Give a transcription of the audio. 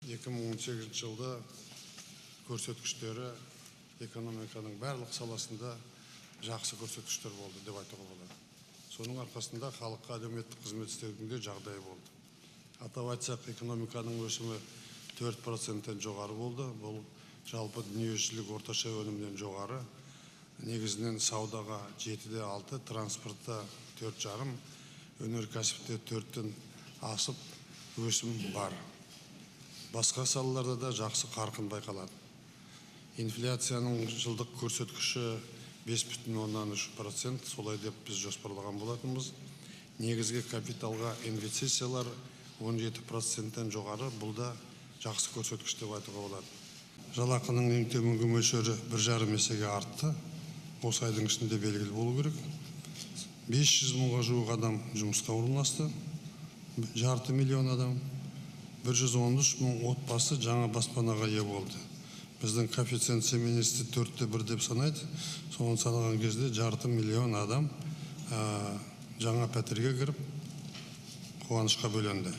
2018 жылда көрсеткіштері экономиканың барлық саласында жақсы көрсеткіштер болды деп айтуға болады. Соның арқасында халыққа әлеуметтік қызмет істеудің де жағдайы болды. Атап айтсақ, экономиканың өсімі 4%-тен жоғары болды. Бұл жалпы дүниежүзілік орташа өнімнен жоғары. Негізінен саудаға 7-де 6, транспортта 4,5, өнеркәсіпте 4-тен асып өсім бар. Басқа салаларда да жақсы қарқын байқалады. Инфляцияның жылдық көрсеткіші 5,3%, солай деп біз жоспарлаған болатынбыз. Негізгі капиталға инвестициялар 17%-тен жоғары, бұл да жақсы көрсеткіш деп айтуға болады. Жалақының ең төменгі мөлшері 1,5 есеге артты. Осы айдың ішінде белгілі болу керек. 500 мыңға жуық адам жұмысқа орналасты. 500,000 адам. 113 мың отбасы жаңа баспанаға ие болды. Біздің коэффициент семейности 4-те 1 деп санайды. Соны санаған кезде 500,000 адам жаңа пәтерге кіріп қуанышқа бөленді.